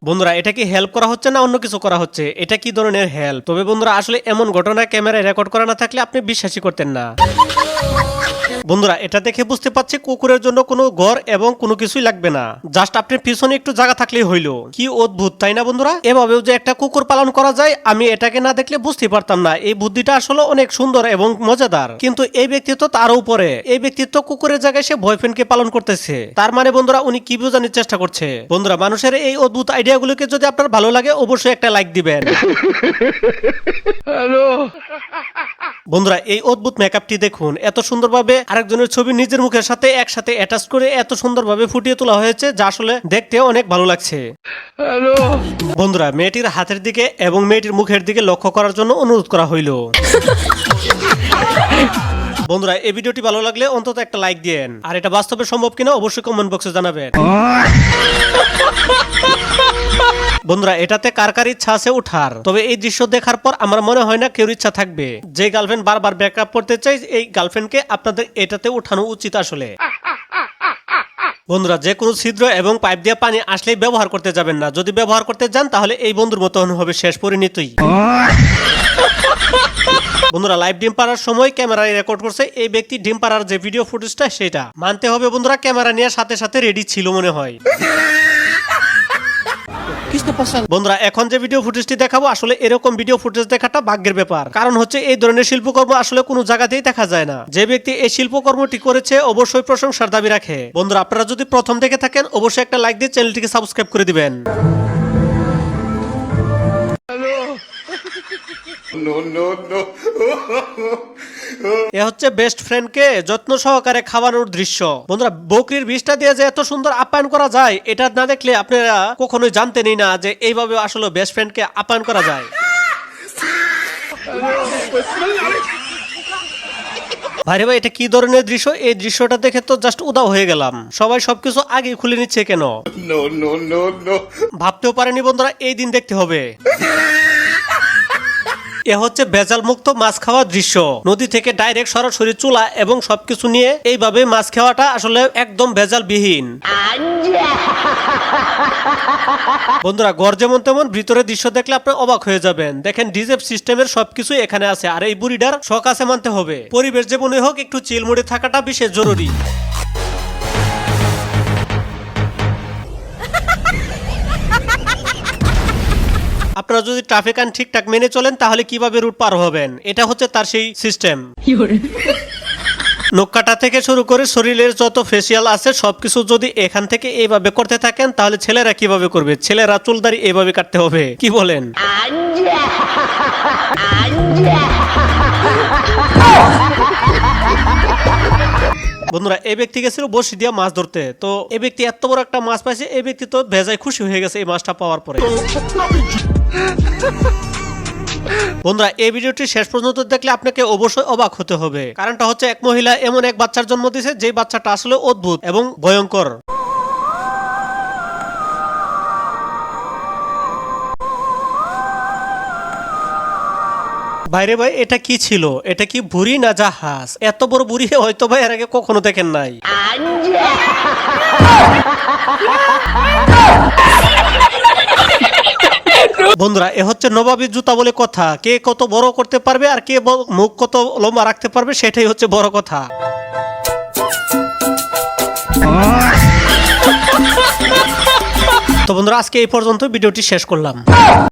বন্ধুরা এটা কি হেল্প করা হচ্ছে না অন্য কিছু করা হচ্ছে? এটা কি ধরনের হেল্প? তবে বন্ধুরা আসলে এমন ঘটনা ক্যামেরায় রেকর্ড করা না থাকলে আপনি বিশ্বাসই করতেন না। বন্ধুরা এটা দেখে বুঝতে পারছি কুকুরের জন্য কোনো ঘর এবং কোনো কিছুই লাগবে না, জাস্ট আপনার পিছনে একটু জায়গা থাকলেই হইলো। কি অদ্ভুত তাই না বন্ধুরা? এভাবেও যে একটা কুকুর পালন করা যায় আমি এটাকে না দেখলে বুঝতে পারতাম না। এই বুদ্ধিটা আসলে অনেক সুন্দর এবং মজাদার। কিন্তু এই ব্যক্তি তো তারও উপরে, এই ব্যক্তি তো কুকুরের জায়গায় সে বয়ফ্রেন্ডকে পালন করতেছে। তার মানে বন্ধুরা উনি কি বোঝানোর চেষ্টা করছে? বন্ধুরা মানুষের এই অদ্ভুত আইডিয়াগুলোকে যদি আপনার ভালো লাগে অবশ্যই একটা লাইক দিবেন। হ্যালো বন্ধুরা এই অদ্ভুত মেকআপটি দেখুন, এত সুন্দরভাবে আরেকজনের ছবি নিজের মুখের সাথে একসাথে অ্যাটাচ করে এত সুন্দরভাবে ফুটিয়ে তোলা হয়েছে যা আসলে দেখতে অনেক ভালো লাগছে। বন্ধুরা মেয়েটির হাতের দিকে এবং মেয়েটির মুখের দিকে লক্ষ্য করার জন্য অনুরোধ করা হইল। বন্ধুরা এই ভিডিওটি ভালো লাগলে অন্তত একটা লাইক দিয়েন, আর এটা বাস্তবে সম্ভব কিনা অবশ্যই কমেন্ট বক্সে জানাবেন। বন্ধুরা এটাতে কার কার ইচ্ছা আছে উঠার? তবে এই দৃশ্য দেখার পর আমার মনে হয় না কেউ ইচ্ছা থাকবে। যে গার্লফ্রেন্ড বারবার ব্রেকআপ করতে চাই এই গার্লফ্রেন্ডকে আপনাদের এটাতে উঠানো উচিত আসলে। বন্ধুরা যে কোনো ছিদ্র এবং পাইপ দিয়ে পানি আসলেই ব্যবহার করতে যাবেন না। যদি ব্যবহার করতে যান তাহলে এই বন্ধুর মতো হবে শেষ পরিণতিই। বন্ধুরা লাইভ ডিম পাড়ার সময় ক্যামেরায় রেকর্ড করছে এই ব্যক্তি ডিম পাড়ার যে ভিডিও ফুটেজটা সেটা মানতে হবে বন্ধুরা ক্যামেরা নিয়ে সাথে সাথে রেডি ছিল মনে হয়। বন্ধুরা এখন যে ভিডিও ফুটেজটি দেখাবো আসলে এরকম ভিডিও ফুটেজ দেখাটা ভাগ্যের ব্যাপার। কারণ হচ্ছে এই ধরনের শিল্পকর্ম আসলে কোনো জায়গাতেই দেখা যায় না। যে ব্যক্তি এই শিল্পকর্মটি করেছে অবশ্যই প্রশংসার দাবি রাখে। বন্ধুরা আপনারা যদি প্রথম দেখে থাকেন অবশ্যই একটা লাইক দিয়ে চ্যানেলটিকে সাবস্ক্রাইব করে দিবেন। এ হচ্ছে বেস্ট ফ্রেন্ডকে যত্ন সহকারে খাওয়ানোর দৃশ্য। বন্ধুরা বকরির বিষটা দিয়ে যে এত সুন্দর আপ্যায়ন করা যায় এটা না দেখলে আপনারা কখনোই জানতেনই না যে এইভাবে আসলে বেস্ট ফ্রেন্ডকে আপ্যায়ন করা যায়। ভাই ভাই এটা কি ধরনের দৃশ্য? এই দৃশ্যটা দেখে তো জাস্ট উদাও হয়ে গেলাম। সবাই সবকিছু আগে খুলে নিচ্ছে কেন? ভাবতেও পারেনি বন্ধুরা এই দিন দেখতে হবে। এ হচ্ছে ভেজাল মুক্ত মাছ খাওয়ার দৃশ্য। নদী থেকে ডাইরেক্ট সরাসরি চুলা এবং সবকিছু নিয়ে এইভাবে মাছ খাওয়াটা আসলে একদম ভেজাল বিহীন। বন্ধুরা ঘর যেমন তেমন ভিতরে দৃশ্য দেখলে আপনি অবাক হয়ে যাবেন। দেখেন ডিজে সিস্টেমের সবকিছু এখানে আছে, আর এই বুড়িটার শখ আছে মানতে হবে। পরিবেশ যেমনই হোক একটু চিলমুড়ে থাকাটা বিশেষ জরুরি। আপনারা যদি ট্রাফিক আইন ঠিকঠাক মেনে চলেন তাহলে কিভাবে রুট পার হবেন এটা হচ্ছে তার সেই সিস্টেম। নৌকাটা থেকে শুরু করে শরীরের যত ফেসিয়াল আছে সবকিছু যদি এখান থেকে এইভাবে করতে থাকেন তাহলে ছেলেরা কিভাবে করবে? ছেলেরা চুলদারি এইভাবে কাটতে হবে, কি বলেন? বন্ধুরা এই ব্যক্তি গেছিল বসি দিয়া মাছ ধরতে, তো এই ব্যক্তি এত বড় একটা মাছ পাইছে, এই ব্যক্তি তো ভেজায় খুশি হয়ে গেছে এই মাছটা পাওয়ার পরে। বন্ধুরা এই ভিডিওটি শেষ পর্যন্ত দেখলে আপনাকে অবশ্যই অবাক হতে হবে। কারণটা হচ্ছে এক মহিলা এমন এক বাচ্চার জন্ম দিয়েছে যে বাচ্চাটা আসলে অদ্ভুত এবং ভয়ঙ্কর। বাইরে ভাই এটা কি ছিল? এটা কি বুড়ি না জাহাজ? এত বড় বুড়ি হয়তো ভাই এর আগে কখনো দেখেন নাই। বন্ধুরা এ হচ্ছে নবাবী জুতা বলে কথা। কে কত বড় করতে পারবে আর কে মুখ কত লম্বা রাখতে পারবে সেটাই হচ্ছে বড় কথা। তো বন্ধুরা আজকে এই পর্যন্ত ভিডিওটি শেষ করলাম।